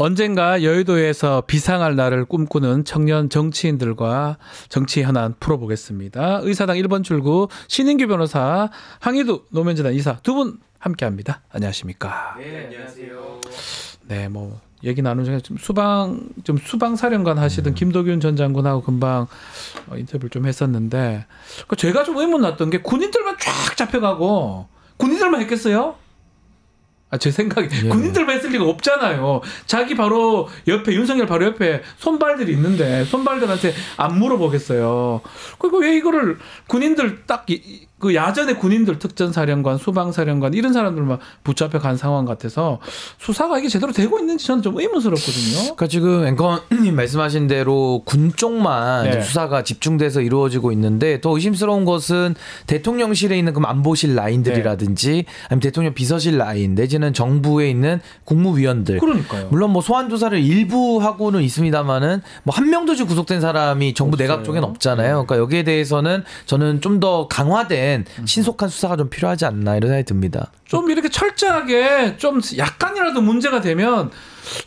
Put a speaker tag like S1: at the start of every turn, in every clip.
S1: 언젠가 여의도에서 비상할 날을 꿈꾸는 청년 정치인들과 정치 현안 풀어보겠습니다. 의사당 1번 출구 신인규 변호사, 항의도 노무현재단 이사 두 분 함께합니다. 안녕하십니까?
S2: 네, 안녕하세요.
S1: 네, 뭐 얘기 나눈 중에 좀 수방 사령관 하시던 김도균 전 장군하고 금방 인터뷰를 좀 했었는데 제가 좀 의문 났던 게 군인들만 쫙 잡혀가고 군인들만 했겠어요? 제 생각에 군인들만 했을 리가 없잖아요. 자기 바로 옆에 윤석열 바로 옆에 손발들이 있는데 손발들한테 안 물어보겠어요. 그리고 왜 이거를 군인들 딱 그 야전의 군인들 특전사령관, 수방사령관 이런 사람들만 붙잡혀 간 상황 같아서 수사가 이게 제대로 되고 있는지 저는 좀 의문스럽거든요.
S2: 그러니까 지금 앵커님 말씀하신 대로 군 쪽만
S1: 네.
S2: 수사가 집중돼서 이루어지고 있는데 더 의심스러운 것은 대통령실에 있는 그 안보실 라인들이라든지 아니면 대통령 비서실 라인 내지는 정부에 있는 국무위원들.
S1: 그러니까요.
S2: 물론 뭐 소환 조사를 일부 하고는 있습니다만은 뭐 한 명도 지금 구속된 사람이 정부
S1: 없어요.
S2: 내각 쪽엔 없잖아요. 그러니까 여기에 대해서는 저는 좀 더 강화된 신속한 수사가 좀 필요하지 않나 이런 생각이 듭니다.
S1: 좀 이렇게 철저하게 좀 약간이라도 문제가 되면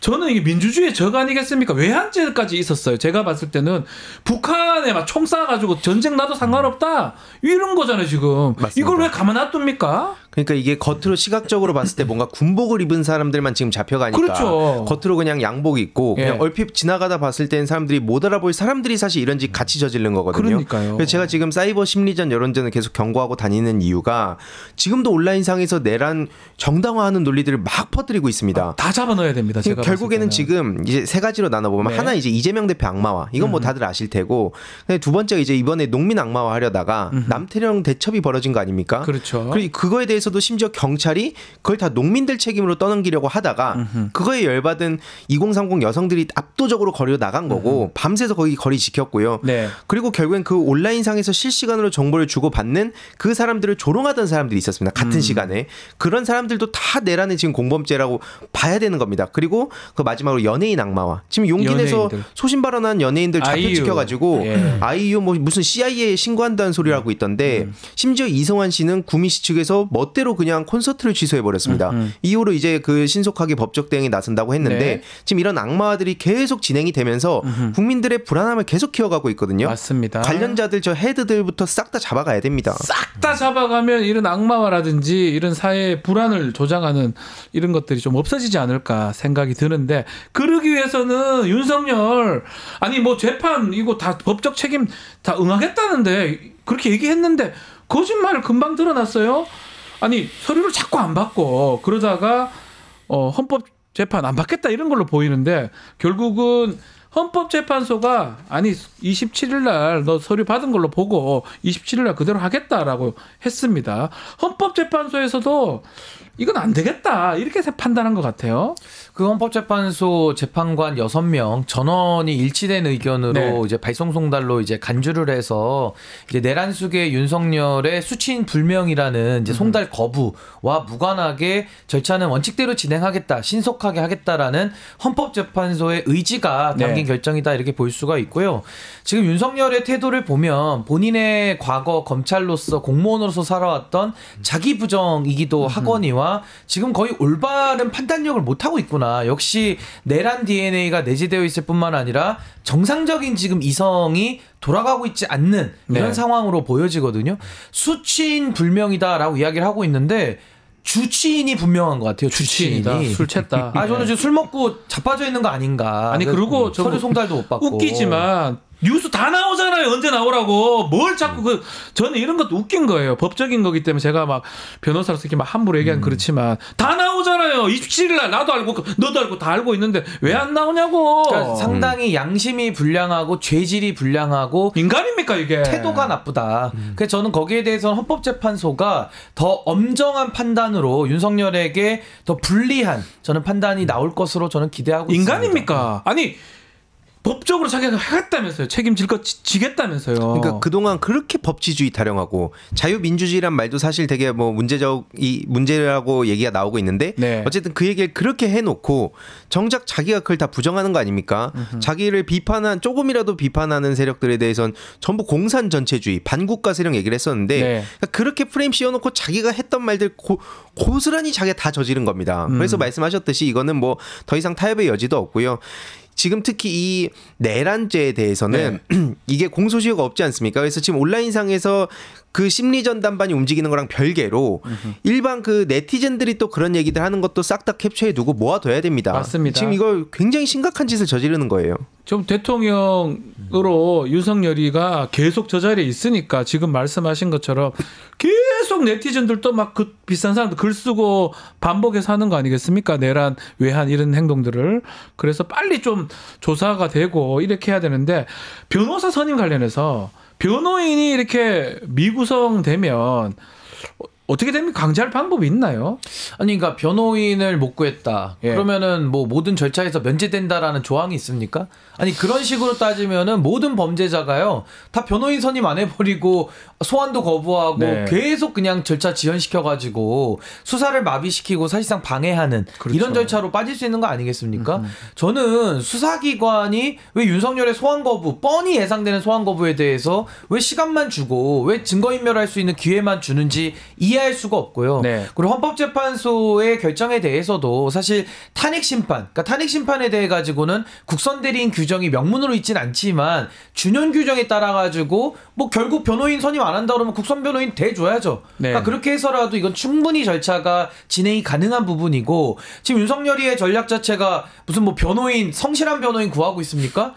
S1: 저는 이게 민주주의의 적 아니겠습니까? 외환죄까지 있었어요. 제가 봤을 때는 북한에 막 총 쏴가지고 전쟁 나도 상관없다 이런 거잖아요 지금.
S3: 맞습니다.
S1: 이걸 왜 가만 놔둡니까?
S3: 그러니까 이게 겉으로 시각적으로 봤을 때 뭔가 군복을 입은 사람들만 지금 잡혀가니까
S1: 그렇죠.
S3: 겉으로 그냥 양복 입고
S1: 예.
S3: 그냥 얼핏 지나가다 봤을 때는 사람들이 못 알아볼 사람들이 사실 이런 짓 같이 저지른 거거든요.
S1: 그러니까요.
S3: 그래서 제가 지금 사이버 심리전 여론전을 계속 경고하고 다니는 이유가 지금도 온라인상에서 내란 정당화하는 논리들을 막 퍼뜨리고 있습니다.
S1: 다 잡아넣어야 됩니다. 제가
S3: 결국에는
S1: 봤을 때는.
S3: 지금 이제 세 가지로 나눠보면
S1: 네.
S3: 하나 이제 이재명 대표 악마화 이건 뭐 다들 아실 테고 두 번째가 이제 이번에 농민 악마화 하려다가 남태령 대첩이 벌어진 거 아닙니까?
S1: 그렇죠.
S3: 그리고 그거에 대해서도 심지어 경찰이 그걸 다 농민들 책임으로 떠넘기려고 하다가 그거에 열받은 2030 여성들이 압도적으로 거리로 나간 거고 밤새서 거기 거리 지켰고요.
S1: 네.
S3: 그리고 결국엔 그 온라인상에서 실시간으로 정보를 주고받는 그 사람들을 조롱하던 사람들이 있었습니다. 같은 시간에. 그런 사람들도 다 내란의 지금 공범죄라고 봐야 되는 겁니다. 그리고 그 마지막으로 연예인 악마화. 지금 용기 내서
S1: 연예인들.
S3: 소신 발언한 연예인들 잡혀
S1: 아이유.
S3: 찍혀가지고
S1: 예.
S3: 아이유 뭐 무슨 CIA에 신고한다는 소리를 하고 있던데 심지어 이성환 씨는 구미시 측에서 멋대로 그냥 콘서트를 취소해버렸습니다. 이후로 이제 그 신속하게 법적 대응에 나선다고 했는데
S1: 네.
S3: 지금 이런 악마화들이 계속 진행이 되면서 국민들의 불안함을 계속 키워가고 있거든요.
S1: 맞습니다.
S3: 관련자들 저 헤드들부터 싹 다 잡아가야 됩니다.
S1: 싹 다 잡아가면 이런 악마화라든지 이런 사회의 불안을 조장하는 이런 것들이 좀 없어지지 않을까 생각이 드는데 그러기 위해서는 윤석열 아니 뭐 재판 이거 다 법적 책임 다 응하겠다는데 그렇게 얘기했는데 거짓말을 금방 드러났어요. 아니 서류를 자꾸 안 받고 그러다가 헌법재판 안 받겠다 이런 걸로 보이는데 결국은 헌법재판소가 아니 27일 날 너 서류 받은 걸로 보고 27일 날 그대로 하겠다라고 했습니다. 헌법재판소에서도 이건 안 되겠다 이렇게 판단한 것 같아요.
S2: 그 헌법재판소 재판관 6명 전원이 일치된 의견으로
S1: 네.
S2: 이제 발송송달로 이제 간주를 해서 이제 내란 수계 윤석열의 수치인 불명이라는 이제 송달 거부와 무관하게 절차는 원칙대로 진행하겠다, 신속하게 하겠다라는 헌법재판소의 의지가 담긴 결정이다 이렇게 볼 수가 있고요. 지금 윤석열의 태도를 보면 본인의 과거 검찰로서 공무원으로서 살아왔던 자기 부정이기도 하거니와 지금 거의 올바른 판단력을 못하고 있구나. 역시 내란 DNA가 내재되어 있을 뿐만 아니라 정상적인 지금 이성이 돌아가고 있지 않는 이런 상황으로 보여지거든요. 수치인 불명이다라고 이야기를 하고 있는데 주치인이 분명한 것 같아요.
S1: 주치인이다. 술 챘다.
S2: 저는 지금 술 먹고 자빠져 있는 거 아닌가.
S1: 아니 그리고
S2: 서류 송달도 못 받고.
S1: 웃기지만 뉴스 다 나오잖아요. 언제 나오라고. 뭘 자꾸 저는 이런 것도 웃긴 거예요. 법적인 거기 때문에 제가 막 변호사로서 이렇게 막 함부로 얘기하는 그렇지만 다 나오잖아요. 27일 날 나도 알고 너도 알고 다 알고 있는데 왜 안 나오냐고.
S2: 그러니까 상당히 양심이 불량하고 죄질이 불량하고
S1: 인간입니까 이게.
S2: 태도가 나쁘다. 그래서 저는 거기에 대해서는 헌법재판소가 더 엄정한 판단으로 윤석열에게 더 불리한 저는 판단이 나올 것으로 저는 기대하고 있습니다.
S1: 인간입니까? 아니 법적으로 자기가 하겠다면서요. 책임질 거 지겠다면서요.
S3: 그러니까 그동안 그렇게 법치주의 타령하고 자유민주주의란 말도 사실 되게 뭐 문제라고 얘기가 나오고 있는데
S1: 네.
S3: 어쨌든 그 얘기를 그렇게 해놓고 정작 자기가 그걸 다 부정하는 거 아닙니까? 자기를 조금이라도 비판하는 세력들에 대해서는 전부 공산 전체주의, 반국가 세력 얘기를 했었는데
S1: 네.
S3: 그러니까 그렇게 프레임 씌워놓고 자기가 했던 말들 고스란히 자기가 다 저지른 겁니다. 그래서 말씀하셨듯이 이거는 뭐 더 이상 타협의 여지도 없고요. 지금 특히 이 내란죄에 대해서는 이게 공소시효가 없지 않습니까? 그래서 지금 온라인상에서 그 심리전단반이 움직이는 거랑 별개로 일반 그 네티즌들이 또 그런 얘기들 하는 것도 싹 다 캡처해두고 모아둬야 됩니다.
S1: 맞습니다.
S3: 지금 이거 굉장히 심각한 짓을 저지르는 거예요.
S1: 좀 대통령으로 윤석열이가 계속 저 자리에 있으니까 지금 말씀하신 것처럼 계속 네티즌들도 막 그 비싼 사람들 글 쓰고 반복해서 하는 거 아니겠습니까? 내란, 외환 이런 행동들을. 그래서 빨리 좀 조사가 되고 이렇게 해야 되는데 변호사 선임 관련해서 변호인이 이렇게 미구성되면 어떻게 됩니까? 강제할 방법이 있나요?
S2: 아니 그러니까 변호인을 못 구했다.
S1: 예.
S2: 그러면은 뭐 모든 절차에서 면제된다라는 조항이 있습니까? 아니 그런 식으로 따지면은 모든 범죄자가요 다 변호인 선임 안 해버리고 소환도 거부하고
S1: 네.
S2: 계속 그냥 절차 지연시켜가지고 수사를 마비시키고 사실상 방해하는
S1: 그렇죠.
S2: 이런 절차로 빠질 수 있는 거 아니겠습니까? 저는 수사기관이 왜 윤석열의 소환 거부 뻔히 예상되는 소환 거부에 대해서 왜 시간만 주고 왜 증거인멸할 수 있는 기회만 주는지 이해할 수가 없고요.
S1: 네.
S2: 그리고 헌법재판소의 결정에 대해서도 사실 탄핵 심판, 그러니까 탄핵 심판에 대해 가지고는 국선 대리인 규정이 명문으로 있진 않지만 준용 규정에 따라 가지고 뭐 결국 변호인 선임 안 한다 그러면 국선 변호인 대줘야죠.
S1: 네.
S2: 그러니까 그렇게 해서라도 이건 충분히 절차가 진행이 가능한 부분이고 지금 윤석열이의 전략 자체가 무슨 뭐 변호인 성실한 변호인 구하고 있습니까?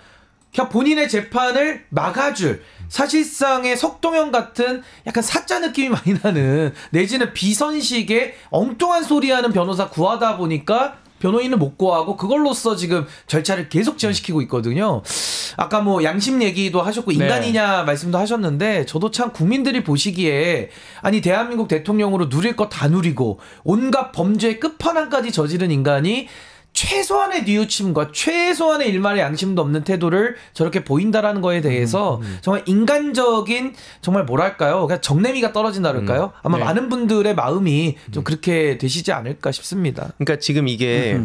S2: 그냥 본인의 재판을 막아줄 사실상의 석동현 같은 약간 사짜 느낌이 많이 나는 내지는 비선식의 엉뚱한 소리하는 변호사 구하다 보니까 변호인을 못 구하고 그걸로써 지금 절차를 계속 지연시키고 있거든요. 아까 뭐 양심 얘기도 하셨고 인간이냐 말씀도 하셨는데 저도 참 국민들이 보시기에 아니 대한민국 대통령으로 누릴 거 다 누리고 온갖 범죄의 끝판왕까지 저지른 인간이 최소한의 뉘우침과 최소한의 일말의 양심도 없는 태도를 저렇게 보인다라는 거에 대해서 정말 인간적인 정말 뭐랄까요? 그냥 정내미가 떨어진다 그럴까요? 아마
S1: 네.
S2: 많은 분들의 마음이 좀 그렇게 되시지 않을까 싶습니다.
S3: 그러니까 지금 이게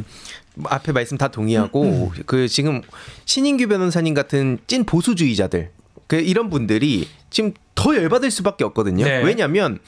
S3: 앞에 말씀 다 동의하고 그 지금 신인규 변호사님 같은 찐 보수주의자들 그 이런 분들이 지금 더 열받을 수밖에 없거든요.
S1: 네.
S3: 왜냐하면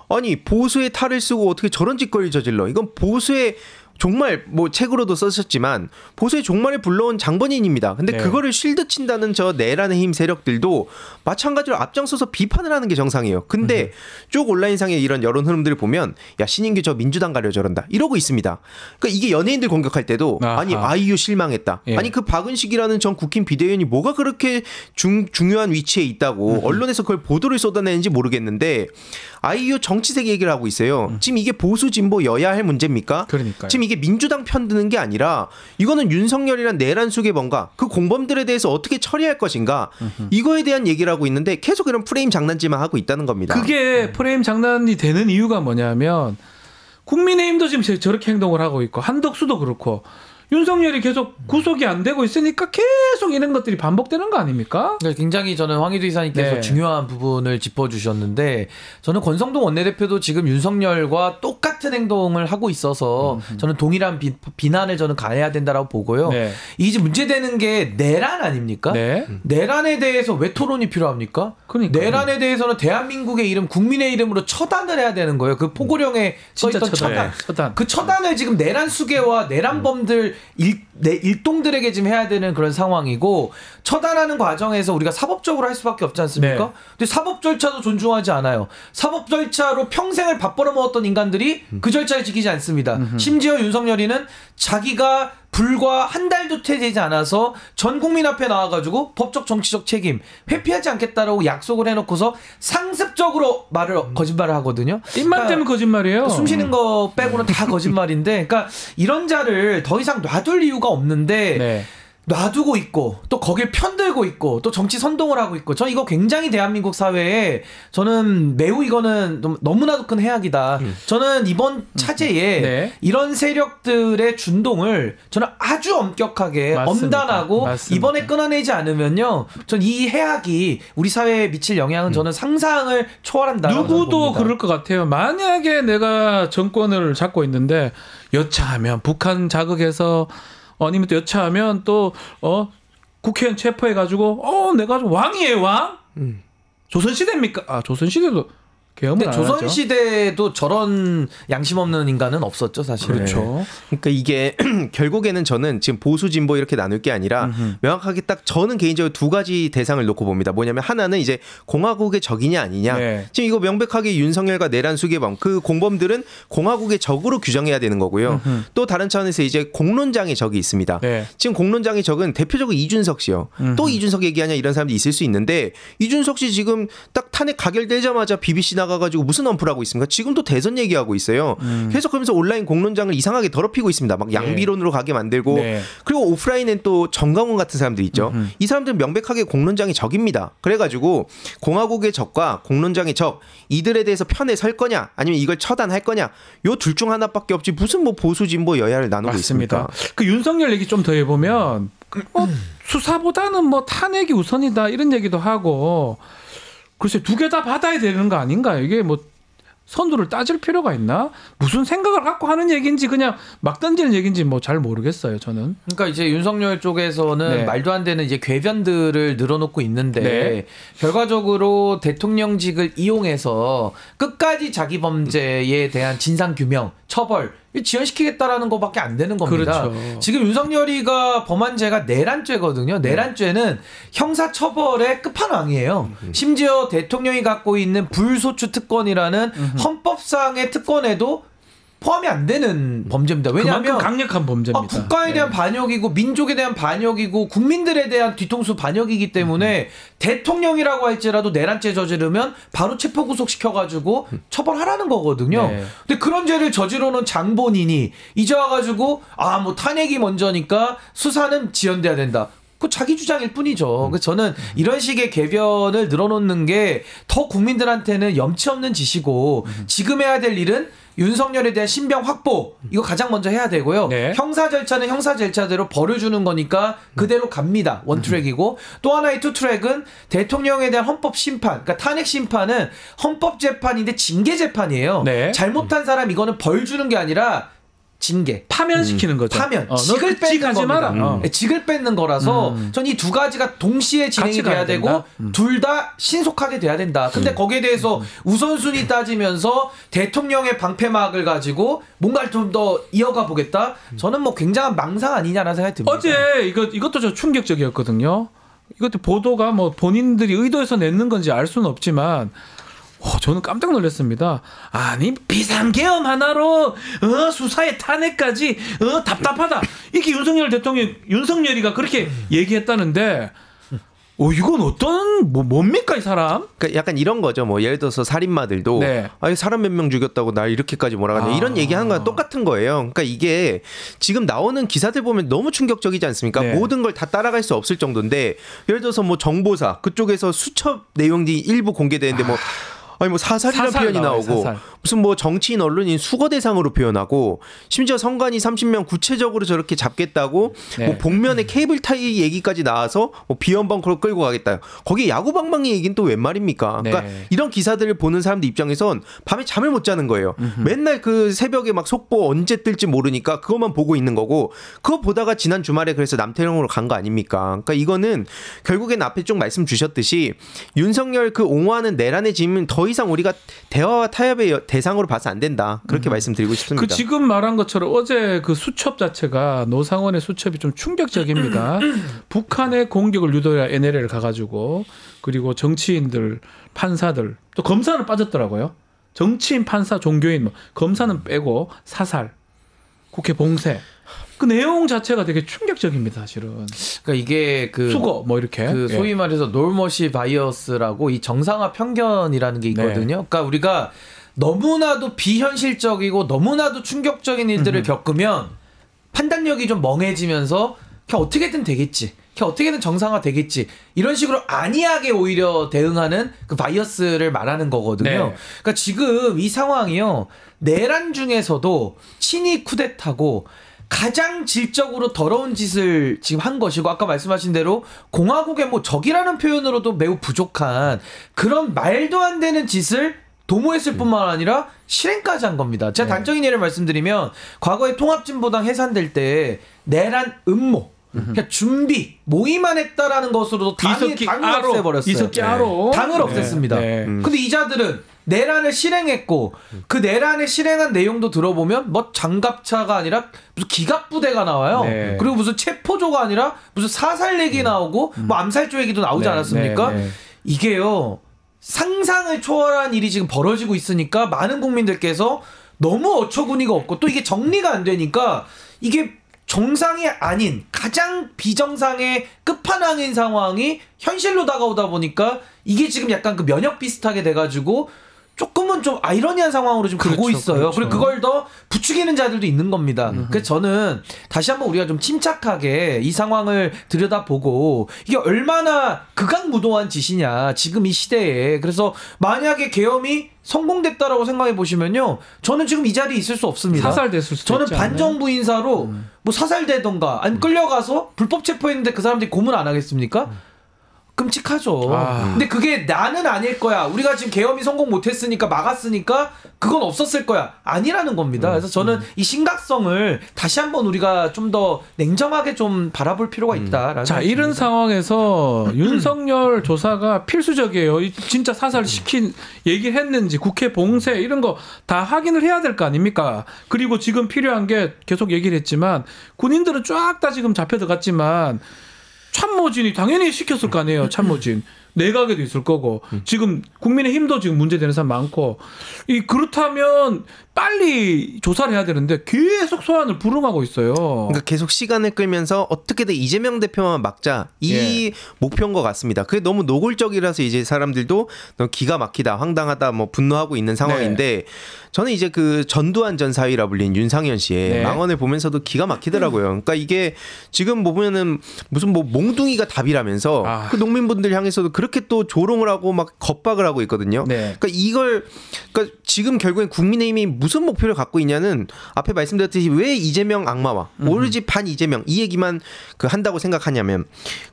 S3: 아니 보수의 탈을 쓰고 어떻게 저런 짓거리를 저질러? 이건 보수의 정말 뭐 책으로도 쓰셨지만 보수의 종말에 불러온 장본인입니다. 근데
S1: 네.
S3: 그거를 쉴드 친다는 저 내란의 힘 세력들도 마찬가지로 앞장서서 비판을 하는 게 정상이에요. 근데 쭉 온라인상의 이런 여론 흐름들을 보면 야 신인규 저 민주당 가려 저런다 이러고 있습니다. 그러니까 이게 연예인들 공격할 때도 아니 아이유 실망했다.
S1: 예.
S3: 아니 그 박은식이라는 전 국힘 비대위원이 뭐가 그렇게 중요한 위치에 있다고 언론에서 그걸 보도를 쏟아내는지 모르겠는데 아이유 정치색 얘기를 하고 있어요. 지금 이게 보수 진보 여야 할 문제입니까?
S1: 그러니까요.
S3: 지금 이게 민주당 편드는 게 아니라 이거는 윤석열이란 내란 속의 뭔가 그 공범들에 대해서 어떻게 처리할 것인가 이거에 대한 얘기를 하고 있는데 계속 이런 프레임 장난질만 하고 있다는 겁니다.
S1: 그게 프레임 장난이 되는 이유가 뭐냐면 국민의힘도 지금 저렇게 행동을 하고 있고 한덕수도 그렇고 윤석열이 계속 구속이 안 되고 있으니까 계속 이런 것들이 반복되는 거 아닙니까?
S2: 굉장히 저는 황희도 이사님께서
S1: 네.
S2: 중요한 부분을 짚어주셨는데 저는 권성동 원내대표도 지금 윤석열과 똑같은 행동을 하고 있어서 저는 동일한 비난을 저는 가해야 된다라고 보고요.
S1: 네.
S2: 이제 문제되는 게 내란 아닙니까?
S1: 네.
S2: 내란에 대해서 왜 토론이 필요합니까?
S1: 그러니까요.
S2: 내란에 대해서는 대한민국의 이름, 국민의 이름으로 처단을 해야 되는 거예요. 그 포고령에
S1: 진짜
S2: 써있던 처단.
S1: 네, 처단.
S2: 그 처단을 지금 내란 수괴와 내란범들 일동들에게 지금 해야 되는 그런 상황이고 처단하는 과정에서 우리가 사법적으로 할 수밖에 없지 않습니까?
S1: 네.
S2: 근데 사법 절차도 존중하지 않아요. 사법 절차로 평생을 밥 벌어먹었던 인간들이 그 절차를 지키지 않습니다. 심지어 윤석열이는 자기가 불과 한 달도 되지 않아서 전 국민 앞에 나와가지고 법적 정치적 책임 회피하지 않겠다라고 약속을 해놓고서 상습적으로 거짓말을 하거든요.
S1: 입만 때문에 거짓말이에요.
S2: 숨 쉬는 거 빼고는 다 거짓말인데, 그러니까 이런 자를 더 이상 놔둘 이유가 없는데.
S1: 네.
S2: 놔두고 있고 또 거길 편들고 있고 또 정치 선동을 하고 있고 저는 이거 굉장히 대한민국 사회에 저는 매우 이거는 너무나도 큰 해악이다. 저는 이번 차제에
S1: 네.
S2: 이런 세력들의 준동을 저는 아주 엄격하게
S1: 맞습니다.
S2: 엄단하고
S1: 맞습니다.
S2: 이번에 끊어내지 않으면요. 전 이 해악이 우리 사회에 미칠 영향은 저는 상상을 초월한다.
S1: 누구도 그럴 것 같아요. 만약에 내가 정권을 잡고 있는데 여차하면 북한 자극해서 아니면 또 여차하면 또 국회의원 체포해가지고 내가 왕이에요 왕? 조선시대입니까? 아 조선시대도
S2: 근데 조선시대도 저런 양심 없는 인간은 없었죠 사실.
S1: 그렇죠.
S3: 그러니까 이게 결국에는 저는 지금 보수 진보 이렇게 나눌 게 아니라 명확하게 딱 저는 개인적으로 두 가지 대상을 놓고 봅니다. 뭐냐면 하나는 이제 공화국의 적이냐 아니냐.
S1: 네.
S3: 지금 이거 명백하게 윤석열과 내란 수계범 그 공범들은 공화국의 적으로 규정해야 되는 거고요. 또 다른 차원에서 이제 공론장의 적이 있습니다.
S1: 네.
S3: 지금 공론장의 적은 대표적으로 이준석 씨요. 또 이준석 얘기하냐 이런 사람들이 있을 수 있는데 이준석 씨 지금 딱 탄핵 가결되자마자 BBC 나가가지고 무슨 언플하고 있습니까? 지금도 대선 얘기하고 있어요. 계속 그러면서 온라인 공론장을 이상하게 더럽히고 있습니다. 막 양비론으로 가게 만들고 그리고 오프라인엔 또 정강훈 같은 사람들 있죠. 이 사람들은 명백하게 공론장의 적입니다. 그래가지고 공화국의 적과 공론장의 적 이들에 대해서 편에 설 거냐 아니면 이걸 처단할 거냐 요 둘 중 하나밖에 없지 무슨 뭐 보수 진보 여야를 나누고
S1: 맞습니다.
S3: 있습니까?
S1: 그 윤석열 얘기 좀 더 해보면 수사보다는 뭐 탄핵이 우선이다 이런 얘기도 하고 글쎄 두 개 다 받아야 되는 거 아닌가요? 이게 뭐 선두를 따질 필요가 있나? 무슨 생각을 갖고 하는 얘기인지 그냥 막 던지는 얘기인지 뭐 잘 모르겠어요, 저는.
S2: 그러니까 이제 윤석열 쪽에서는 말도 안 되는 이제 궤변들을 늘어놓고 있는데 결과적으로 대통령직을 이용해서 끝까지 자기 범죄에 대한 진상 규명, 처벌 지연시키겠다라는 것밖에 안 되는 겁니다.
S1: 그렇죠.
S2: 지금 윤석열이가 범한 죄가 내란죄거든요. 내란죄는 형사처벌의 끝판왕이에요. 심지어 대통령이 갖고 있는 불소추 특권이라는 헌법상의 특권에도 포함이 안 되는 범죄입니다. 왜냐하면
S1: 그만큼 강력한 범죄입니다.
S2: 국가에 대한 반역이고 민족에 대한 반역이고 국민들에 대한 뒤통수 반역이기 때문에 대통령이라고 할지라도 내란죄 저지르면 바로 체포 구속시켜가지고 처벌하라는 거거든요. 근데 그런 죄를 저지르는 장본인이 이제 와가지고 뭐 탄핵이 먼저니까 수사는 지연돼야 된다. 그 자기 주장일 뿐이죠. 그래서 저는 이런 식의 궤변을 늘어놓는 게 더 국민들한테는 염치 없는 짓이고 지금 해야 될 일은 윤석열에 대한 신병 확보 이거 가장 먼저 해야 되고요. 형사 절차는 형사 절차대로 벌을 주는 거니까 그대로 갑니다. 원트랙이고 또 하나의 투트랙은 대통령에 대한 헌법 심판 그러니까 탄핵 심판은 헌법 재판인데 징계 재판이에요. 잘못한 사람 이거는 벌 주는 게 아니라 징계.
S1: 파면시키는 거죠.
S2: 파면. 직을 뺏는 겁니다. 직을 뺏는 거라서 전 이 두 가지가 동시에 진행이 돼야 되고 둘 다 신속하게 돼야 된다. 근데 거기에 대해서 우선순위 따지면서 대통령의 방패막을 가지고 뭔가를 좀 더 이어가 보겠다. 저는 뭐 굉장한 망상 아니냐라는 생각이 듭니다.
S1: 어제 이것도 저 충격적이었거든요. 이것도 보도가 뭐 본인들이 의도해서 냈는 건지 알 수는 없지만 저는 깜짝 놀랐습니다. 아니 비상계엄 하나로 수사에 탄핵까지 답답하다. 이게 윤석열 대통령 윤석열이가 그렇게 얘기했다는데 이건 어떤 뭡니까 이 사람?
S3: 그러니까 약간 이런 거죠. 뭐 예를 들어서 살인마들도 사람 몇 명 죽였다고 날 이렇게까지 몰아가냐 이런 얘기하는 거랑 똑같은 거예요. 그러니까 이게 지금 나오는 기사들 보면 너무 충격적이지 않습니까? 모든 걸 다 따라갈 수 없을 정도인데 예를 들어서 뭐 정보사 그쪽에서 수첩 내용이 일부 공개되는데 뭐 사살이라는 표현이 나오고 무슨 뭐 정치인 언론인 수거 대상으로 표현하고 심지어 선관위 30명 구체적으로 저렇게 잡겠다고 뭐 복면에 케이블 타이 얘기까지 나와서 뭐 비연벙커로 끌고 가겠다. 거기에 야구방망이 얘기는 또 웬 말입니까? 그러니까 이런 기사들을 보는 사람들 입장에선 밤에 잠을 못 자는 거예요. 맨날 그 새벽에 막 속보 언제 뜰지 모르니까 그것만 보고 있는 거고 그거 보다가 지난 주말에 그래서 남태령으로 간 거 아닙니까? 그러니까 이거는 결국엔 앞에 쭉 말씀 주셨듯이 윤석열 그 옹호하는 내란의 짐은 더 이상 우리가 대화와 타협의 대상으로 봐서 안 된다. 그렇게 말씀드리고 싶습니다.
S1: 그 지금 말한 것처럼 어제 그 수첩 자체가 노상원의 수첩이 좀 충격적입니다. 북한의 공격을 유도해야 NLL 가가지고 그리고 정치인들, 판사들 또 검사는 빠졌더라고요. 정치인, 판사, 종교인 검사는 빼고 사살, 국회 봉쇄. 그 내용 자체가 되게 충격적입니다, 사실은.
S2: 그러니까 이게
S1: 수거 뭐 이렇게
S2: 그 소위 말해서 놀머시 바이어스라고 이 정상화 편견이라는 게 있거든요. 그러니까 우리가 너무나도 비현실적이고 너무나도 충격적인 일들을 겪으면 판단력이 좀 멍해지면서 그냥 어떻게든 되겠지. 그냥 어떻게든 정상화 되겠지. 이런 식으로 안이하게 오히려 대응하는 그 바이어스를 말하는 거거든요.
S1: 네.
S2: 그러니까 지금 이 상황이요. 내란 중에서도 친이 쿠데타고 가장 질적으로 더러운 짓을 지금 한 것이고 아까 말씀하신 대로 공화국의 뭐 적이라는 표현으로도 매우 부족한 그런 말도 안 되는 짓을 도모했을 뿐만 아니라 실행까지 한 겁니다. 제가 단적인 예를 말씀드리면 과거에 통합진보당 해산될 때 내란 음모 그러니까 준비 모의만 했다라는 것으로도 당을 없애버렸어요.
S1: 이석기 아로
S2: 당을 없앴습니다. 근데 이 자들은 내란을 실행했고 그 내란을 실행한 내용도 들어보면 뭐 장갑차가 아니라 무슨 기갑부대가 나와요.
S1: 네.
S2: 그리고 무슨 체포조가 아니라 무슨 사살 얘기 나오고 뭐 암살조 얘기도 나오지 않았습니까? 이게요. 상상을 초월한 일이 지금 벌어지고 있으니까 많은 국민들께서 너무 어처구니가 없고 또 이게 정리가 안 되니까 이게 정상이 아닌 가장 비정상의 끝판왕인 상황이 현실로 다가오다 보니까 이게 지금 약간 그 면역 비슷하게 돼가지고 조금은 좀 아이러니한 상황으로 좀 가고 있어요.
S1: 그렇죠.
S2: 그리고 그걸 더 부추기는 자들도 있는 겁니다. 그래서 저는 다시 한번 우리가 좀 침착하게 이 상황을 들여다보고 이게 얼마나 극악무도한 짓이냐 지금 이 시대에. 그래서 만약에 계엄이 성공됐다라고 생각해 보시면요, 저는 지금 이 자리에 있을 수 없습니다.
S1: 사살됐을 수도
S2: 저는
S1: 있지
S2: 반정부 인사로 뭐 사살되던가 아니면 끌려가서 불법 체포했는데 그 사람들이 고문 안 하겠습니까? 끔찍하죠. 근데 그게 나는 아닐 거야. 우리가 지금 계엄이 성공 못했으니까 막았으니까 그건 없었을 거야. 아니라는 겁니다. 그래서 저는 이 심각성을 다시 한번 우리가 좀 더 냉정하게 좀 바라볼 필요가 있다라는.
S1: 자, 이런 상황에서 윤석열 조사가 필수적이에요. 진짜 사살시킨 얘기를 했는지 국회 봉쇄 이런 거 다 확인을 해야 될 거 아닙니까? 그리고 지금 필요한 게 계속 얘기를 했지만 군인들은 쫙 다 지금 잡혀 들어갔지만 참모진이 당연히 시켰을 거 아니에요. 참모진. 내각에도 있을 거고 지금 국민의힘도 지금 문제되는 사람 많고 그렇다면 빨리 조사를 해야 되는데 계속 소환을 불응하고 있어요.
S3: 그러니까 계속 시간을 끌면서 어떻게든 이재명 대표만 막자 이 목표인 것 같습니다. 그게 너무 노골적이라서 이제 사람들도 너무 기가 막히다, 황당하다, 뭐 분노하고 있는 상황인데 저는 이제 그 전두환 전 사위라 불린 윤상현 씨의 망언을 보면서도 기가 막히더라고요. 그러니까 이게 지금 보면은 무슨 뭐 몽둥이가 답이라면서 그 농민분들 향해서도 그렇게 또 조롱을 하고 막 겁박을 하고 있거든요. 그러니까 그러니까 지금 결국엔 국민의힘이 무슨 목표를 갖고 있냐는 앞에 말씀드렸듯이 왜 이재명 악마와 오로지 반 이재명 이 얘기만 그 한다고 생각하냐면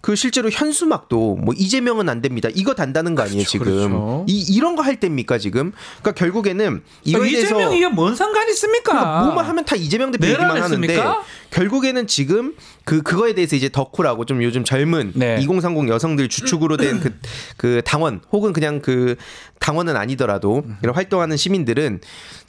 S3: 그 실제로 현수막도 뭐 이재명은 안 됩니다. 이거 단다는 거 아니에요, 지금.
S1: 그렇죠.
S3: 이런 거 할 때입니까, 지금? 그러니까 결국에는 이거에 대해서
S1: 이재명이 이게 뭔 상관이 있습니까?
S3: 그러니까 뭐만 하면 다 이재명 대표 얘기만 하는데 결국에는 지금 그거에 대해서 이제 덕후라고 좀 요즘 젊은 2030 여성들 주축으로 된 그 당원 혹은 그냥 그 당원은 아니더라도 이런 활동하는 시민들은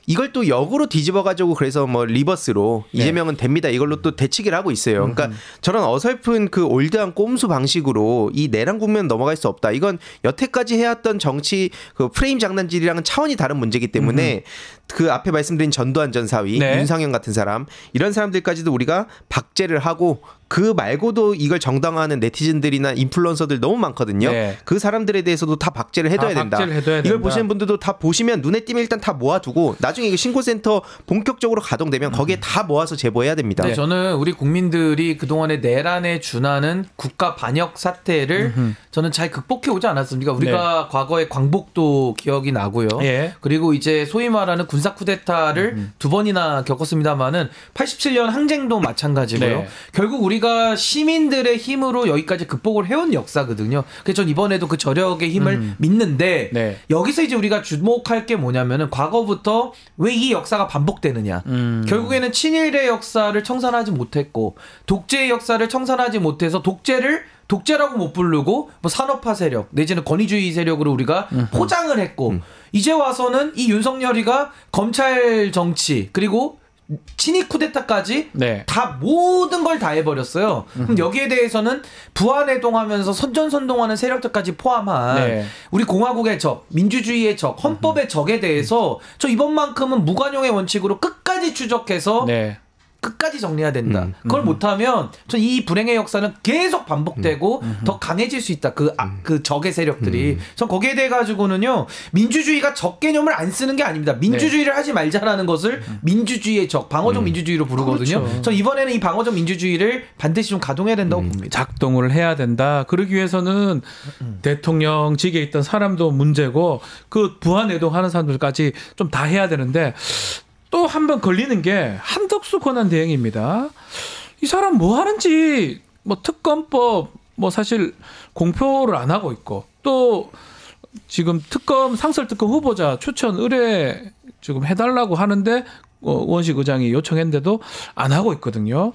S3: 이걸 또 역으로 뒤집어가지고 그래서 뭐 리버스로 이재명은 됩니다. 이걸로 또 대치기를 하고 있어요. 그러니까 저런 어설픈 그 올드한 꼼수 방식으로 이 내란 국면 넘어갈 수 없다. 이건 여태까지 해왔던 정치 그 프레임 장난질이랑은 차원이 다른 문제이기 때문에 그 앞에 말씀드린 전두환 전 사위, 윤상현 같은 사람 이런 사람들까지도 우리가 박제를 하고 그 말고도 이걸 정당화하는 네티즌들이나 인플루언서들 너무 많거든요. 그 사람들에 대해서도 다 박제를 해둬야 된다. 이걸 보시는 분들도 다 보시면 눈에 띄면 일단 다 모아두고 나중에 이거 신고센터 본격적으로 가동되면 거기에 다 모아서 제보해야 됩니다.
S2: 저는 우리 국민들이 그동안의 내란에 준하는 국가 반역 사태를 저는 잘 극복해 오지 않았습니까? 우리가 과거에 광복도 기억이 나고요. 그리고 이제 소위 말하는 군사 쿠데타를 두 번이나 겪었습니다만은 87년 항쟁도 마찬가지고요. 결국 우리가 시민들의 힘으로 여기까지 극복을 해온 역사거든요. 그래서 전 이번에도 그 저력의 힘을 믿는데 여기서 이제 우리가 주목할 게 뭐냐면은 과거부터 왜 이 역사가 반복되느냐. 결국에는 친일의 역사를 청산하지 못했고 독재의 역사를 청산하지 못해서 독재라고 못 부르고 뭐 산업화 세력 내지는 권위주의 세력으로 우리가 포장을 했고 이제 와서는 이 윤석열이가 검찰 정치 그리고 친이 쿠데타까지 다 모든 걸 다 해버렸어요. 그럼 여기에 대해서는 부안해동하면서 선전선동하는 세력들까지 포함한 우리 공화국의 적, 민주주의의 적, 헌법의 적에 대해서 저 이번만큼은 무관용의 원칙으로 끝까지 추적해서 끝까지 정리해야 된다. 그걸 못하면 전 이 불행의 역사는 계속 반복되고 더 강해질 수 있다. 그 적의 세력들이. 전 거기에 대해 가지고는요. 민주주의가 적 개념을 안 쓰는 게 아닙니다. 민주주의를 하지 말자라는 것을 민주주의의 적, 방어적 민주주의로 부르거든요.
S1: 그렇죠.
S2: 전 이번에는 이 방어적 민주주의를 반드시 좀 가동해야 된다고 봅니다.
S1: 작동을 해야 된다. 그러기 위해서는 대통령직에 있던 사람도 문제고 그 부하내동하는 사람들까지 좀 다 해야 되는데 또 한 번 걸리는 게 한덕수 권한대행입니다. 이 사람 뭐 하는지 뭐 특검법 뭐 사실 공표를 안 하고 있고 또 지금 상설특검 후보자 추천 의뢰 지금 해달라고 하는데 우원식 의장이 요청했는데도 안 하고 있거든요.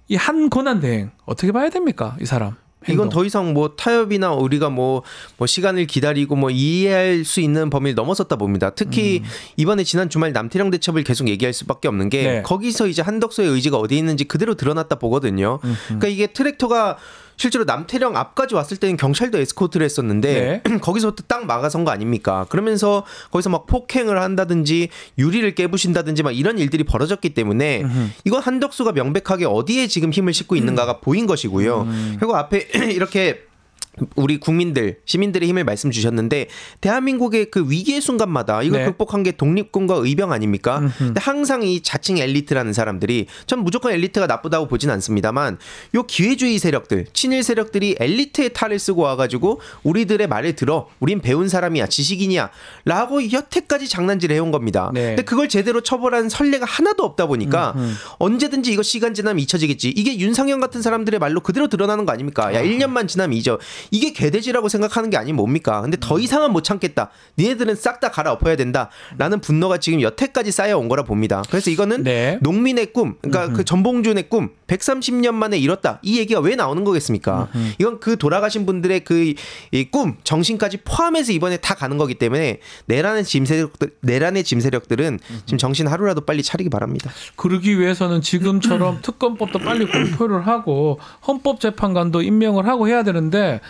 S1: 이 한 권한대행 어떻게 봐야 됩니까? 이 사람.
S3: 이건 더 이상 뭐 타협이나 우리가 뭐 시간을 기다리고 뭐 이해할 수 있는 범위를 넘어섰다 봅니다. 특히 이번에 지난 주말 남태령 대첩을 계속 얘기할 수밖에 없는 게
S1: 네.
S3: 거기서 이제 한덕수의 의지가 어디 있는지 그대로 드러났다 보거든요. 그러니까 이게 트랙터가 실제로 남태령 앞까지 왔을 때는 경찰도 에스코트를 했었는데 거기서부터 딱 막아선 거 아닙니까? 그러면서 거기서 막 폭행을 한다든지 유리를 깨부신다든지 막 이런 일들이 벌어졌기 때문에 이건 한덕수가 명백하게 어디에 지금 힘을 싣고 있는가가 보인 것이고요. 그리고 앞에 이렇게 우리 국민들, 시민들의 힘을 말씀 주셨는데 대한민국의 그 위기의 순간마다 이걸
S1: 네.
S3: 극복한 게 독립군과 의병 아닙니까? 근데 항상 이 자칭 엘리트라는 사람들이 전 무조건 엘리트가 나쁘다고 보진 않습니다만 요 기회주의 세력들, 친일 세력들이 엘리트의 탈을 쓰고 와가지고 우리들의 말을 들어 우린 배운 사람이야, 지식인이야 라고 여태까지 장난질을 해온 겁니다.
S2: 네.
S3: 근데 그걸 제대로 처벌한 선례가 하나도 없다 보니까 언제든지 이거 시간 지나면 잊혀지겠지. 이게 윤상현 같은 사람들의 말로 그대로 드러나는 거 아닙니까? 야 1년만 지나면 잊어. 이게 개돼지라고 생각하는 게 아니면 뭡니까? 근데 더 이상은 못 참겠다. 니네들은 싹 다 갈아엎어야 된다라는 분노가 지금 여태까지 쌓여온 거라 봅니다. 그래서 이거는
S1: 네.
S3: 농민의 꿈, 그러니까 그 전봉준의 꿈 130년 만에 이뤘다. 이 얘기가 왜 나오는 거겠습니까? 이건 그 돌아가신 분들의 그 이 꿈, 정신까지 포함해서 이번에 다 가는 거기 때문에 내란의 짐 세력들은 지금 정신 하루라도 빨리 차리기 바랍니다.
S1: 그러기 위해서는 지금처럼 특검법도 빨리 공표를 하고 헌법재판관도 임명을 하고 해야 되는데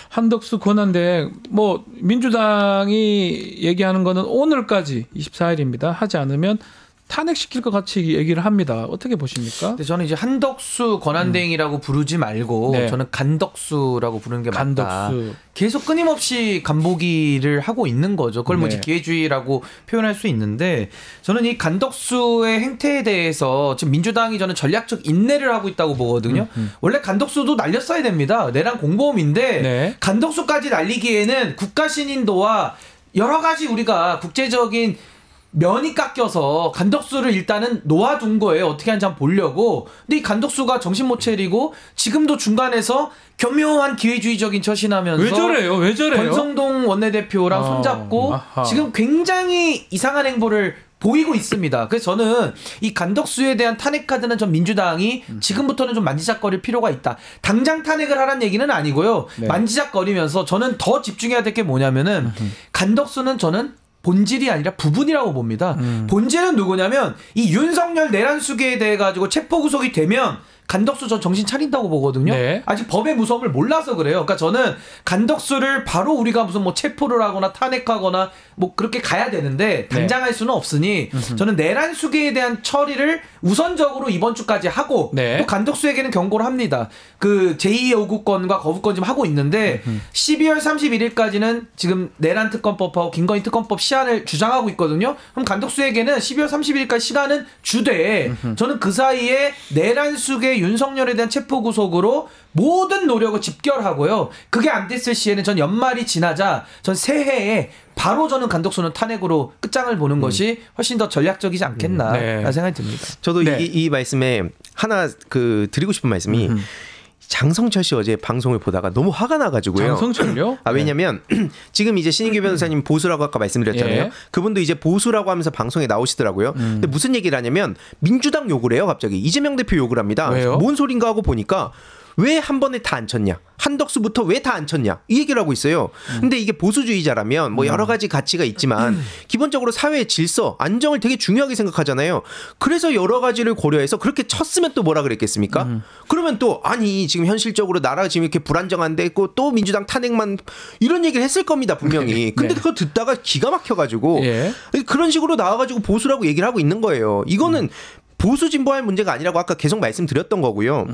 S1: 한덕수 권한대행 뭐 민주당이 얘기하는 거는 오늘까지 24일입니다. 하지 않으면 탄핵시킬 것 같이 얘기를 합니다. 어떻게 보십니까?
S2: 근데 저는 이제 한덕수 권한대행이라고 부르지 말고
S1: 네.
S2: 저는 간덕수라고 부르는 게 맞다.
S1: 간덕수.
S2: 계속 끊임없이 간보기를 하고 있는 거죠. 그걸 뭐
S1: 네.
S2: 이제 기회주의라고 표현할 수 있는데 저는 이 간덕수의 행태에 대해서 지금 민주당이 저는 전략적 인내를 하고 있다고 보거든요. 원래 간덕수도 날렸어야 됩니다. 내란 공범인데
S1: 네.
S2: 간덕수까지 날리기에는 국가 신인도와 여러 가지 우리가 국제적인 면이 깎여서 간덕수를 일단은 놓아둔 거예요. 어떻게 하는지 한번 보려고. 근데 이 간덕수가 정신 못 차리고 지금도 중간에서 교묘한 기회주의적인 처신하면서
S1: 왜 저래요? 왜 저래요?
S2: 권성동 원내대표랑 손잡고
S1: 아하.
S2: 지금 굉장히 이상한 행보를 보이고 있습니다. 그래서 저는 이 간덕수에 대한 탄핵 카드는 전 민주당이 지금부터는 좀 만지작거릴 필요가 있다. 당장 탄핵을 하라는 얘기는 아니고요.
S1: 네.
S2: 만지작거리면서 저는 더 집중해야 될 게 뭐냐면은 간덕수는 저는 본질이 아니라 부분이라고 봅니다. 본질은 누구냐면 이 윤석열 내란 수계에 대해 가지고 체포 구속이 되면 간덕수 저 정신 차린다고 보거든요.
S1: 네.
S2: 아직 법의 무서움을 몰라서 그래요. 그러니까 저는 간덕수를 바로 우리가 무슨 뭐 체포를 하거나 탄핵하거나 뭐 그렇게 가야 되는데 당장 할 수는 없으니 저는 내란 수계에 대한 처리를 우선적으로 이번 주까지 하고
S1: 네.
S2: 또 간덕수에게는 경고를 합니다. 그 제2요구권과 거부권 지금 하고 있는데 12월 31일까지는 지금 내란 특검법하고 김건희 특검법 시한을 주장하고 있거든요. 그럼 간덕수에게는 12월 31일까지 시간은 주되 저는 그 사이에 내란 수계 윤석열에 대한 체포 구속으로 모든 노력을 집결하고요. 그게 안 됐을 시에는 전 연말이 지나자 전 새해에 바로 저는 간덕수는 탄핵으로 끝장을 보는 것이 훨씬 더 전략적이지 않겠나
S1: 네.
S2: 생각이 듭니다.
S3: 저도
S1: 네.
S3: 이 말씀에 하나 그 드리고 싶은 말씀이 장성철 씨 어제 방송을 보다가 너무 화가 나가지고요.
S1: 장성철요?
S3: 아 왜냐면 지금 이제 신인규 변호사님 보수라고 아까 말씀드렸잖아요.
S1: 예.
S3: 그분도 이제 보수라고 하면서 방송에 나오시더라고요. 근데 무슨 얘기를 하냐면 민주당 욕을 해요. 갑자기 이재명 대표 욕을 합니다.
S1: 왜요?
S3: 뭔 소린가 하고 보니까 왜 한 번에 다 안 쳤냐? 한덕수부터 왜 다 안 쳤냐? 이 얘기를 하고 있어요. 근데 이게 보수주의자라면 뭐 여러 가지 가치가 있지만 기본적으로 사회의 질서, 안정을 되게 중요하게 생각하잖아요. 그래서 여러 가지를 고려해서 그렇게 쳤으면 또 뭐라 그랬겠습니까? 그러면 또 아니 지금 현실적으로 나라가 지금 이렇게 불안정한데 또 민주당 탄핵만 이런 얘기를 했을 겁니다 분명히. 근데
S1: 네.
S3: 그거 듣다가 기가 막혀가지고
S1: 예.
S3: 그런 식으로 나와가지고 보수라고 얘기를 하고 있는 거예요. 이거는 보수 진보할 문제가 아니라고 아까 계속 말씀드렸던 거고요.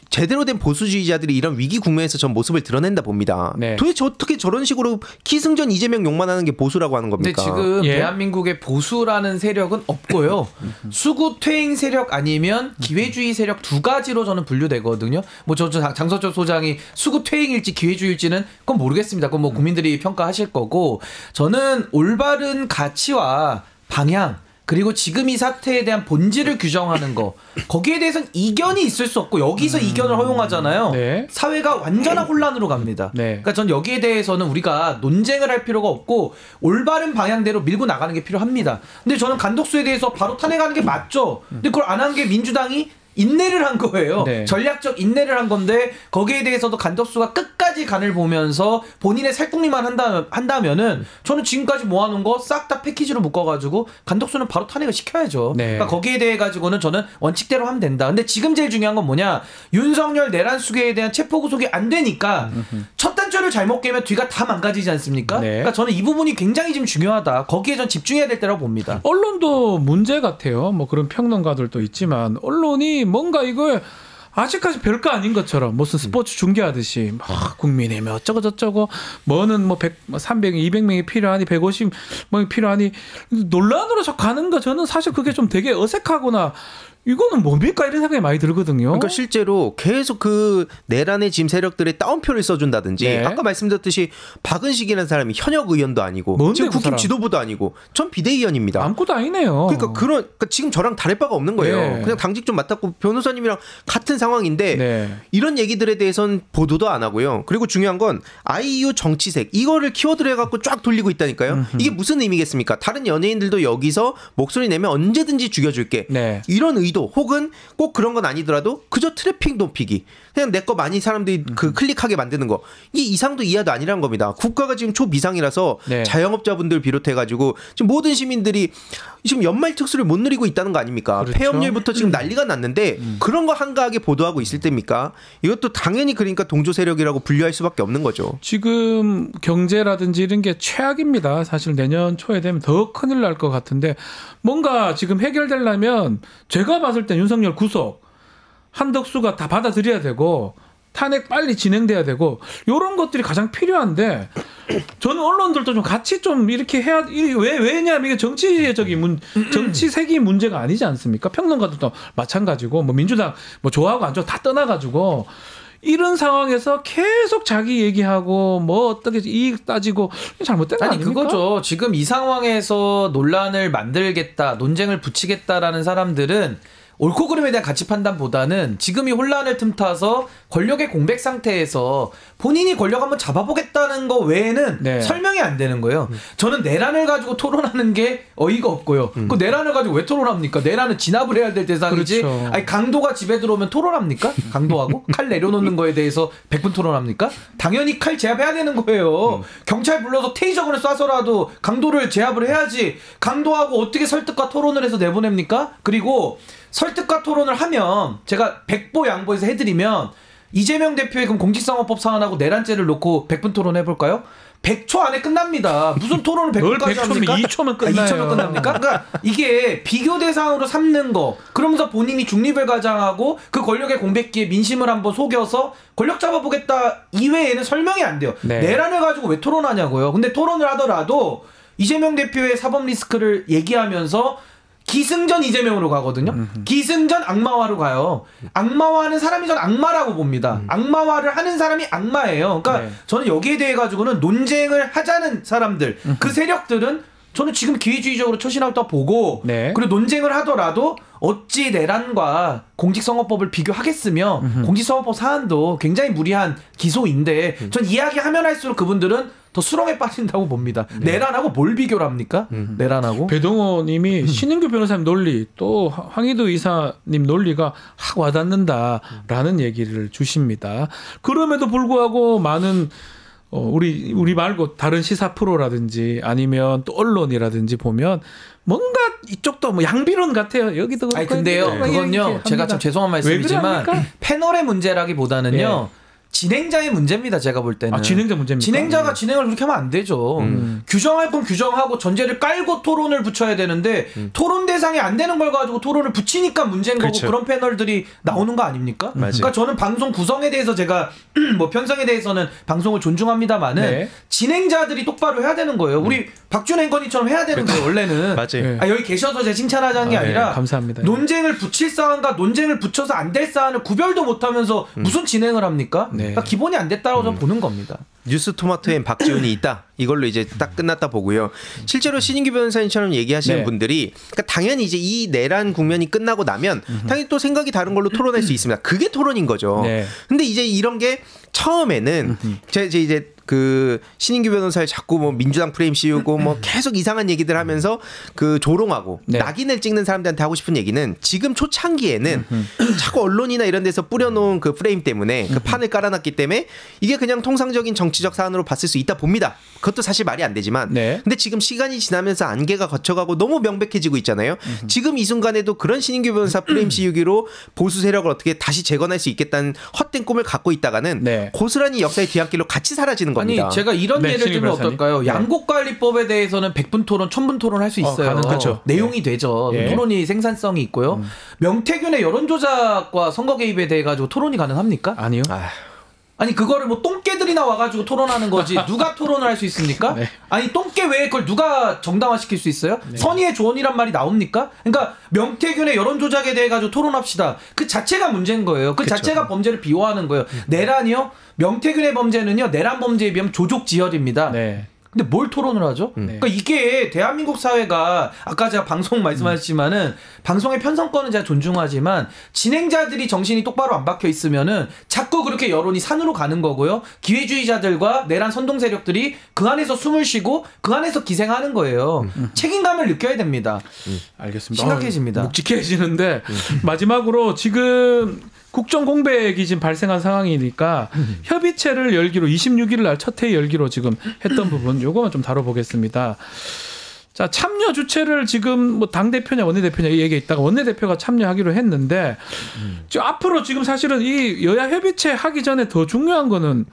S3: 제대로 된 보수주의자들이 이런 위기 국면에서 전 모습을 드러낸다 봅니다.
S1: 네.
S3: 도대체 어떻게 저런 식으로 기승전 이재명 욕만 하는 게 보수라고 하는
S2: 근데
S3: 겁니까?
S2: 지금
S1: 예.
S2: 대한민국의 보수라는 세력은 없고요. 수구 퇴행 세력 아니면 기회주의 세력 두 가지로 저는 분류되거든요. 뭐 저 장서철 소장이 수구 퇴행일지 기회주의일지는 그건 모르겠습니다. 그건 뭐 국민들이 평가하실 거고 저는 올바른 가치와 방향 그리고 지금 이 사태에 대한 본질을 규정하는 거 거기에 대해서는 이견이 있을 수 없고 여기서 이견을 허용하잖아요.
S1: 네.
S2: 사회가 완전한 혼란으로 갑니다.
S1: 네.
S2: 그러니까 전 여기에 대해서는 우리가 논쟁을 할 필요가 없고 올바른 방향대로 밀고 나가는 게 필요합니다. 근데 저는 간독수에 대해서 바로 탄핵하는 게 맞죠. 근데 그걸 안 한 게 민주당이 인내를 한 거예요.
S1: 네.
S2: 전략적 인내를 한 건데 거기에 대해서도 간독수가 끝까지 간을 보면서 본인의 살궁리만 한다면은 저는 지금까지 모아놓은 거 싹 다 패키지로 묶어가지고 간독수는 바로 탄핵을 시켜야죠.
S1: 네.
S2: 그러니까 거기에 대해 가지고는 저는 원칙대로 하면 된다. 근데 지금 제일 중요한 건 뭐냐? 윤석열 내란 수계에 대한 체포 구속이 안 되니까 첫 단추를 잘못 깨면 뒤가 다 망가지지 않습니까?
S1: 네.
S2: 그러니까 저는 이 부분이 굉장히 지금 중요하다. 거기에 전 집중해야 될 때라고 봅니다.
S1: 언론도 문제 같아요. 뭐 그런 평론가들도 있지만 언론이 뭔가 이걸 아직까지 별거 아닌 것처럼 무슨 스포츠 중계하듯이 막 국민의힘이 어쩌고 저쩌고 뭐는 뭐 100, 300, 200명이 필요하니 150명이 필요하니 논란으로 자꾸 가는 거 저는 사실 그게 좀 되게 어색하거나 이거는 뭡니까 이런 생각이 많이 들거든요.
S3: 그러니까 실제로 계속 그 내란의 짐 세력들의 따옴표를 써준다든지
S1: 네.
S3: 아까 말씀드렸듯이 박은식이라는 사람이 현역 의원도 아니고
S1: 뭔데,
S3: 지금
S1: 그
S3: 국힘
S1: 사람?
S3: 지도부도 아니고 전 비대위원입니다.
S1: 아무것도 아니네요.
S3: 그러니까 지금 저랑 다를 바가 없는 거예요.
S1: 네.
S3: 그냥 당직 좀 맡았고 변호사님이랑 같은 상황인데
S1: 네.
S3: 이런 얘기들에 대해서는 보도도 안 하고요. 그리고 중요한 건 IU 정치색 이거를 키워드로 해갖고 쫙 돌리고 있다니까요. 이게 무슨 의미겠습니까? 다른 연예인들도 여기서 목소리 내면 언제든지 죽여줄게.
S1: 네.
S3: 이런 의도 혹은 꼭 그런 건 아니더라도 그저 트래픽 높이기. 그냥 내 거 많이 사람들이 그 클릭하게 만드는 거. 이 이상도 이하도 아니란 겁니다. 국가가 지금 초비상이라서
S1: 네.
S3: 자영업자분들 비롯해가지고 지금 모든 시민들이 지금 연말 특수를 못 누리고 있다는 거 아닙니까?
S1: 그렇죠.
S3: 폐업률부터 지금 난리가 났는데 그런 거 한가하게 보도하고 있을 때입니까? 이것도 당연히 그러니까 동조 세력이라고 분류할 수밖에 없는 거죠.
S1: 지금 경제라든지 이런 게 최악입니다. 사실 내년 초에 되면 더 큰일 날 것 같은데 뭔가 지금 해결되려면 제가 봤을 때 윤석열 구속 한덕수가 다 받아들여야 되고 탄핵 빨리 진행돼야 되고 이런 것들이 가장 필요한데 저는 언론들도 좀 같이 좀 이렇게 해야 왜냐하면 이게 정치적인 정치색이 문제가 아니지 않습니까? 평론가들도 마찬가지고 뭐 민주당 뭐 좋아하고 안 좋아 다 떠나가지고 이런 상황에서 계속 자기 얘기하고 뭐 어떻게 이익 따지고 잘못된 거 아닙니까?
S2: 그거죠. 지금 이 상황에서 논란을 만들겠다, 논쟁을 붙이겠다라는 사람들은 옳고 그름에 대한 가치 판단보다는 지금 이 혼란을 틈타서 권력의 공백 상태에서 본인이 권력 한번 잡아보겠다는 거 외에는
S1: 네.
S2: 설명이 안 되는 거예요. 저는 내란을 가지고 토론하는 게 어이가 없고요. 그 내란을 가지고 왜 토론합니까? 내란은 진압을 해야 될 대상이지.
S1: 그렇죠.
S2: 아니 강도가 집에 들어오면 토론합니까? 강도하고 칼 내려놓는 거에 대해서 100분 토론합니까? 당연히 칼 제압해야 되는 거예요. 경찰 불러서 테이저건을 쏴서라도 강도를 제압을 해야지. 강도하고 어떻게 설득과 토론을 해서 내보냅니까? 그리고 설득과 토론을 하면 제가 백보 양보해서 해드리면 이재명 대표의 그럼 공직선거법 사안하고 내란죄를 놓고 100분 토론 해볼까요? 100초 안에 끝납니다. 무슨 토론을 100분까지 합니까?
S1: 2초면 끝나요.
S2: 2초면 끝납니까? 그러니까 이게 비교 대상으로 삼는 거 그러면서 본인이 중립을 가장하고 그 권력의 공백기에 민심을 한번 속여서 권력 잡아보겠다 이외에는 설명이 안 돼요.
S1: 네.
S2: 내란을 가지고 왜 토론하냐고요. 근데 토론을 하더라도 이재명 대표의 사법 리스크를 얘기하면서 기승전 이재명으로 가거든요. 기승전 악마화로 가요. 악마화하는 사람이 전 악마라고 봅니다. 악마화를 하는 사람이 악마예요. 그러니까
S1: 네.
S2: 저는 여기에 대해 가지고는 논쟁을 하자는 사람들, 그 세력들은 저는 지금 기회주의적으로 처신하고 보고
S1: 네.
S2: 그리고 논쟁을 하더라도 어찌 내란과 공직선거법을 비교하겠으며 공직선거법 사안도 굉장히 무리한 기소인데 전 이야기하면 할수록 그분들은 더 수렁에 빠진다고 봅니다. 내란하고 뭘 비교를 합니까? 내란하고?
S1: 배동호님이 신인규 변호사님 논리 또 황희도 이사님 논리가 확 와닿는다라는 얘기를 주십니다. 그럼에도 불구하고 많은 우리 말고 다른 시사 프로라든지 아니면 또 언론이라든지 보면 뭔가 이쪽도 뭐 양비론 같아요. 여기도
S2: 아니 근데요, 그건요. 제가 좀 죄송한 말씀이지만 패널의 문제라기보다는요.
S1: 네.
S2: 진행자의 문제입니다. 제가 볼 때는.
S1: 진행자 문제입니까?
S2: 진행자가 진행을 그렇게 하면 안 되죠. 규정할 건 규정하고 전제를 깔고 토론을 붙여야 되는데 토론 대상이 안 되는 걸 가지고 토론을 붙이니까 문제인
S3: 그렇죠.
S2: 거고 그런 패널들이 나오는 거 아닙니까? 그러니까 저는 방송 구성에 대해서 제가 뭐 편성에 대해서는 방송을 존중합니다만은
S1: 네.
S2: 진행자들이 똑바로 해야 되는 거예요. 우리 박준 앵커니처럼 해야 되는 거예요. 원래는.
S3: 맞아요.
S2: 아, 여기 계셔서 제가 칭찬하자는 게 아니라
S1: 감사합니다.
S2: 논쟁을 붙일 사안과 논쟁을 붙여서 안 될 사안을 구별도 못하면서 무슨 진행을 합니까?
S1: 네.
S2: 그러니까 기본이 안 됐다고 저는 보는 겁니다.
S3: 뉴스 토마토엔 박지훈이 있다. 이걸로 이제 딱 끝났다 보고요. 실제로 신인규 변호사님처럼 얘기하시는
S1: 네.
S3: 분들이 그러니까 당연히 이제 이 내란 국면이 끝나고 나면 당연히 또 생각이 다른 걸로 토론할 수 있습니다. 그게 토론인 거죠.
S1: 네.
S3: 근데 이제 이런 게 처음에는 제가 이제 그 신인규 변호사를 자꾸 뭐 민주당 프레임 씌우고 뭐 계속 이상한 얘기들 하면서 그 조롱하고
S1: 네.
S3: 낙인을 찍는 사람들한테 하고 싶은 얘기는 지금 초창기에는 자꾸 언론이나 이런 데서 뿌려놓은 그 프레임 때문에 그 판을 깔아놨기 때문에 이게 그냥 통상적인 정치적 사안으로 봤을 수 있다 봅니다. 그것도 사실 말이 안 되지만
S1: 네.
S3: 근데 지금 시간이 지나면서 안개가 거쳐가고 너무 명백해지고 있잖아요. 지금 이 순간에도 그런 신인규 변호사 프레임 씌우기로 보수 세력을 어떻게 다시 재건할 수 있겠다는 헛된 꿈을 갖고 있다가는
S1: 네.
S3: 고스란히 역사의 뒤안길로 같이 사라지는 겁니다.
S2: 아니 제가 이런
S1: 네,
S2: 예를 들면 어떨까요?
S1: 네.
S2: 양곡관리법에 대해서는 100분 토론, 1000분 토론 할 수 있어요.
S1: 그렇죠.
S2: 내용이 되죠.
S1: 예.
S2: 토론이 생산성이 있고요. 명태균의 여론조작과 선거 개입에 대해 가지고 토론이 가능합니까?
S1: 아니요.
S2: 아니 그거를 뭐 똥개들이나 와가지고 토론하는 거지 누가 토론을 할 수 있습니까?
S1: 네.
S2: 아니 똥개 외에 그걸 누가 정당화시킬 수 있어요? 선의의 조언이란 말이 나옵니까? 그러니까 명태균의 여론조작에 대해 가지고 토론합시다. 그 자체가 문제인 거예요. 그
S3: 그쵸.
S2: 자체가 범죄를 비호하는 거예요. 내란이요? 명태균의 범죄는요 내란 범죄에 비하면 조족지혈입니다.
S1: 네.
S2: 근데 뭘 토론을 하죠? 그러니까 이게 대한민국 사회가 아까 제가 방송 말씀하셨지만은 방송의 편성권은 제가 존중하지만 진행자들이 정신이 똑바로 안 박혀 있으면은 자꾸 그렇게 여론이 산으로 가는 거고요. 기회주의자들과 내란 선동 세력들이 그 안에서 숨을 쉬고 그 안에서 기생하는 거예요. 책임감을 느껴야 됩니다.
S1: 알겠습니다.
S2: 심각해집니다.
S1: 묵직해지는데 마지막으로 지금 국정 공백이 지금 발생한 상황이니까 협의체를 열기로 26일 날 첫 회의 열기로 지금 했던 부분 요거만 좀 다뤄보겠습니다. 자, 참여 주체를 지금 뭐 당대표냐 원내대표냐 이 얘기가 있다가 원내대표가 참여하기로 했는데 앞으로 지금 사실은 이 여야 협의체 하기 전에 더 중요한 거는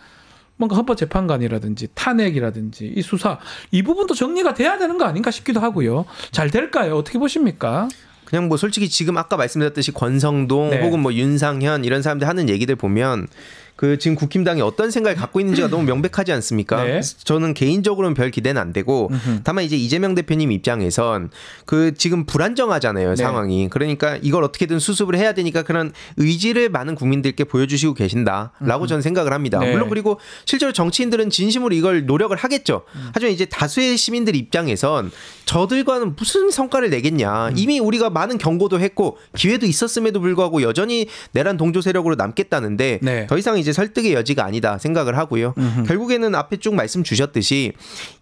S1: 뭔가 헌법재판관이라든지 탄핵이라든지 이 수사 이 부분도 정리가 돼야 되는 거 아닌가 싶기도 하고요. 잘 될까요? 어떻게 보십니까?
S3: 그냥 뭐 솔직히 지금 아까 말씀드렸듯이 권성동
S1: 네.
S3: 혹은 뭐 윤상현 이런 사람들 하는 얘기들 보면 그 지금 국힘당이 어떤 생각을 갖고 있는지가 너무 명백하지 않습니까?
S1: 네.
S3: 저는 개인적으로는 별 기대는 안 되고 다만 이제 이재명 대표님 입장에선 그 지금 불안정하잖아요,
S1: 네.
S3: 상황이. 그러니까 이걸 어떻게든 수습을 해야 되니까 그런 의지를 많은 국민들께 보여주시고 계신다라고 저는 생각을 합니다.
S1: 네.
S3: 물론 그리고 실제로 정치인들은 진심으로 이걸 노력을 하겠죠. 하지만 이제 다수의 시민들 입장에선 저들과는 무슨 성과를 내겠냐. 이미 우리가 많은 경고도 했고 기회도 있었음에도 불구하고 여전히 내란 동조 세력으로 남겠다는데
S1: 네.
S3: 더 이상 이제 설득의 여지가 아니다 생각을 하고요. 결국에는 앞에 쭉 말씀 주셨듯이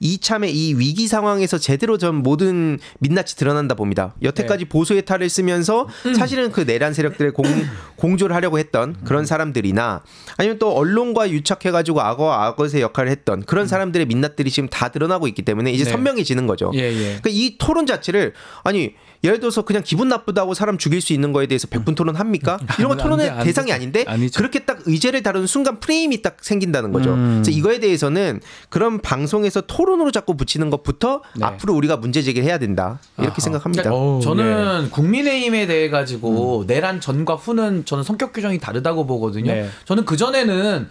S3: 이참에 이 위기 상황에서 제대로 전 모든 민낯이 드러난다 봅니다. 여태까지 보수의 탈을 쓰면서 사실은 그 내란 세력들의 공조를 하려고 했던 그런 사람들이나 아니면 또 언론과 유착해가지고 악어의 역할을 했던 그런 사람들의 민낯들이 지금 다 드러나고 있기 때문에 이제
S1: 네.
S3: 선명해지는 거죠.
S1: 예, 예.
S3: 그러니까 이 토론 자체를 아니 예를 들어서 그냥 기분 나쁘다고 사람 죽일 수 있는 거에 대해서 100분 토론 합니까? 이런 거 토론의
S1: 안 돼,
S3: 대상이 아닌데
S1: 아니죠.
S3: 그렇게 딱 의제를 다루는 순간 프레임이 딱 생긴다는 거죠. 그래서 이거에 대해서는 그런 방송에서 토론으로 자꾸 붙이는 것부터
S1: 네.
S3: 앞으로 우리가 문제 제기를 해야 된다 이렇게
S1: 아하.
S3: 생각합니다.
S1: 어우,
S2: 저는 국민의힘에 대해 가지고 내란 전과 후는 저는 성격 규정이 다르다고 보거든요.
S1: 네.
S2: 저는 그 전에는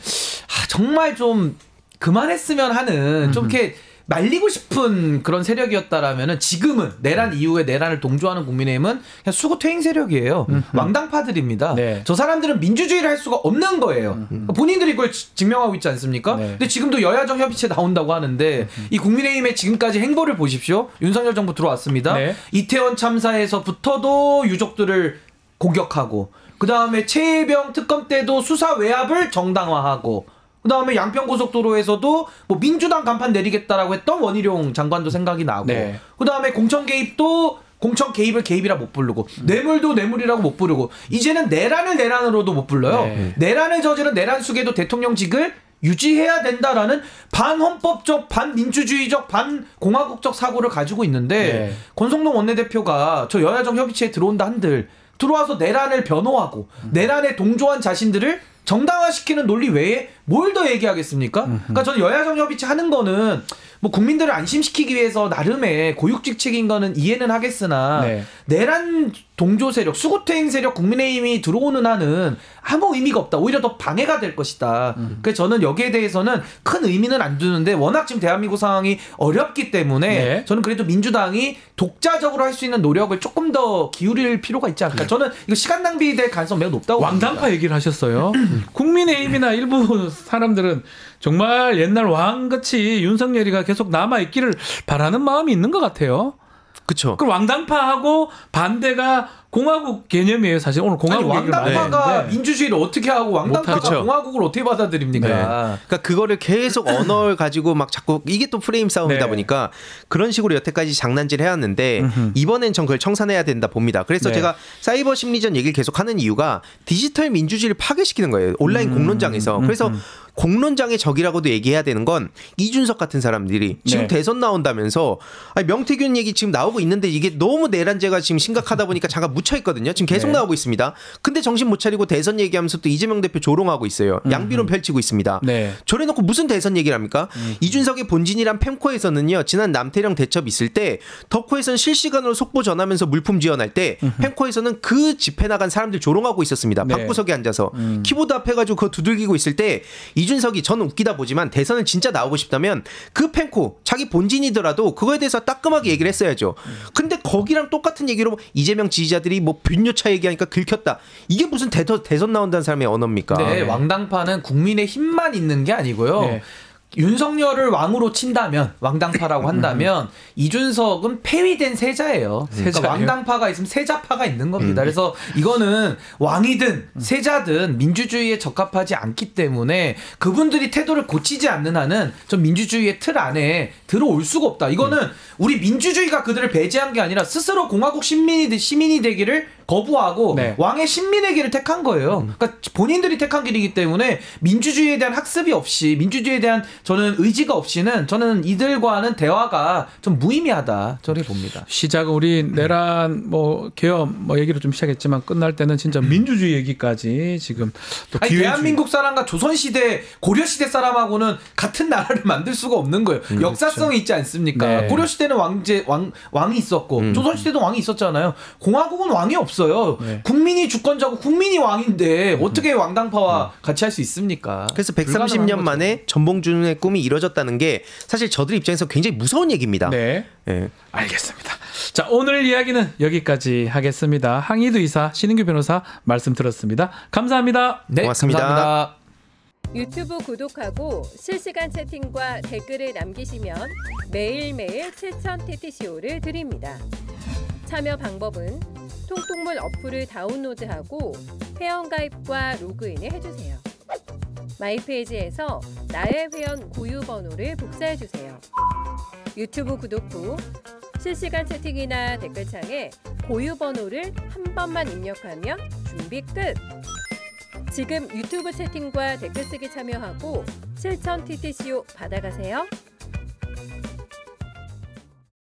S2: 정말 좀 그만했으면 하는 좀 이렇게 말리고 싶은 그런 세력이었다라면은 지금은 내란 이후에 내란을 동조하는 국민의힘은 그냥 수구 퇴행 세력이에요. 왕당파들입니다.
S1: 네.
S2: 저 사람들은 민주주의를 할 수가 없는 거예요. 본인들이 그걸 증명하고 있지 않습니까?
S1: 네.
S2: 근데 지금도 여야정 협의체 나온다고 하는데 이 국민의힘의 지금까지 행보를 보십시오. 윤석열 정부 들어왔습니다.
S1: 네.
S2: 이태원 참사에서부터도 유족들을 공격하고 그 다음에 최혜병 특검 때도 수사 외압을 정당화하고 그 다음에 양평고속도로에서도 뭐 민주당 간판 내리겠다라고 했던 원희룡 장관도 생각이 나고
S1: 네.
S2: 그 다음에 공천 개입도 공천 개입을 개입이라 못 부르고 뇌물도 뇌물이라고 못 부르고 이제는 내란을 내란으로도 못 불러요.
S1: 네.
S2: 내란을 저지른 내란 숙에도 대통령직을 유지해야 된다라는 반헌법적, 반민주주의적, 반공화국적 사고를 가지고 있는데
S1: 네.
S2: 권성동 원내대표가 저 여야정 협의체에 들어온다 한들 들어와서 내란을 변호하고 내란에 동조한 자신들을 정당화시키는 논리 외에 뭘 더 얘기하겠습니까? 그러니까 저는 여야정 협의체 하는 거는 뭐 국민들을 안심시키기 위해서 나름의 고육직책인 거는 이해는 하겠으나
S1: 네.
S2: 내란 동조 세력, 수구퇴행 세력 국민의힘이 들어오는 한은 아무 의미가 없다. 오히려 더 방해가 될 것이다. 그래서 저는 여기에 대해서는 큰 의미는 안 두는데 워낙 지금 대한민국 상황이 어렵기 때문에
S1: 네.
S2: 저는 그래도 민주당이 독자적으로 할 수 있는 노력을 조금 더 기울일 필요가 있지 않을까. 저는 이거 시간 낭비될 가능성 매우 높다고 봅니다.
S1: 왕당파 얘기를 하셨어요. 국민의힘이나 일부 사람들은 정말 옛날 왕같이 윤석열이가 계속 남아있기를 바라는 마음이 있는 것 같아요.
S3: 그렇죠.
S1: 그 왕당파하고 반대가 공화국 개념이에요. 사실 오늘 공화국
S2: 아니,
S1: 얘기를 많이
S2: 왕당파가
S1: 했는데
S2: 민주주의를 어떻게 하고 왕당파가
S3: 못하죠.
S2: 공화국을 어떻게 받아들입니까?
S1: 네.
S3: 그러니까 그거를 계속 언어를 가지고 막 자꾸 이게 또 프레임 싸움이다
S1: 네.
S3: 보니까 그런 식으로 여태까지 장난질 해왔는데 이번엔 전 그걸 청산해야 된다 봅니다. 그래서
S1: 네.
S3: 제가 사이버 심리전 얘기를 계속 하는 이유가 디지털 민주주의를 파괴시키는 거예요. 온라인 공론장에서. 그래서 공론장의 적이라고도 얘기해야 되는 건 이준석 같은 사람들이 지금
S1: 네.
S3: 대선 나온다면서 아니, 명태균 얘기 지금 나오고 있는데 이게 너무 내란죄가 지금 심각하다 보니까 잠깐 묻혀 있거든요. 지금 계속
S1: 네.
S3: 나오고 있습니다. 근데 정신 못 차리고 대선 얘기하면서 또 이재명 대표 조롱하고 있어요. 양비론 펼치고 있습니다.
S1: 네.
S3: 저래놓고 무슨 대선 얘기를 합니까? 이준석의 본진이란 펜코에서는요. 지난 남태령 대첩 있을 때 덕후에서는 실시간으로 속보 전하면서 물품 지원할 때 펜코에서는 그 집회 나간 사람들 조롱하고 있었습니다.
S1: 네.
S3: 방구석에 앉아서 키보드 앞에 가지고 그거 두들기고 있을 때 이준석이 저는 웃기다 보지만 대선을 진짜 나오고 싶다면 그 펜코 자기 본진이더라도 그거에 대해서 따끔하게 얘기를 했어야죠. 근데 거기랑 똑같은 얘기로 이재명 지지자들이 뭐 빈뇨차 얘기하니까 긁혔다. 이게 무슨 대선 나온다는 사람의 언어입니까?
S2: 네, 왕당파는 국민의 힘만 있는 게 아니고요.
S1: 네.
S2: 윤석열을 왕으로 친다면 왕당파라고 한다면 이준석은 폐위된 세자예요. 그러니까
S1: 세자예요?
S2: 왕당파가 있으면 세자파가 있는 겁니다. 그래서 이거는 왕이든 세자든 민주주의에 적합하지 않기 때문에 그분들이 태도를 고치지 않는 한은 전 민주주의의 틀 안에 들어올 수가 없다. 이거는 우리 민주주의가 그들을 배제한 게 아니라 스스로 공화국 시민이 되기를 거부하고
S1: 네.
S2: 왕의 신민의 길을 택한 거예요. 그러니까 본인들이 택한 길이기 때문에 민주주의에 대한 학습이 없이 민주주의에 대한 저는 의지가 없이는 저는 이들과는 대화가 좀 무의미하다 저렇게 봅니다.
S1: 시작은 우리 내란 뭐 계엄 뭐 얘기를 좀 시작했지만 끝날 때는 진짜 민주주의 얘기까지 지금 또
S2: 아니,
S1: 기회주의.
S2: 대한민국 사람과 조선시대 고려시대 사람하고는 같은 나라를 만들 수가 없는 거예요. 역사성이 있지 않습니까?
S1: 네.
S2: 고려시대는 왕이 있었고 조선시대도 왕이 있었잖아요. 공화국은 왕이 없어요.
S1: 네.
S2: 국민이 주권자고 국민이 왕인데 어떻게 왕당파와 같이 할 수 있습니까?
S3: 그래서
S2: 불가능한
S3: 130년
S2: 거죠.
S3: 만에 전봉준의 꿈이 이뤄졌다는 게 사실 저들 입장에서 굉장히 무서운 얘기입니다.
S1: 네.
S3: 예.
S1: 알겠습니다. 자, 오늘 이야기는 여기까지 하겠습니다. 항의도 이사 신인규 변호사 말씀 들었습니다. 감사합니다.
S2: 네,
S3: 고맙습니다.
S2: 감사합니다.
S4: 유튜브 구독하고 실시간 채팅과 댓글을 남기시면 매일매일 7,000TTCO를 드립니다. 참여 방법은 통통물 어플을 다운로드하고 회원가입과 로그인을 해주세요. 마이페이지에서 나의 회원 고유 번호를 복사해주세요. 유튜브 구독 후 실시간 채팅이나 댓글창에 고유 번호를 한 번만 입력하면 준비 끝! 지금 유튜브 채팅과 댓글 쓰기 참여하고 7,000TTCO 받아가세요.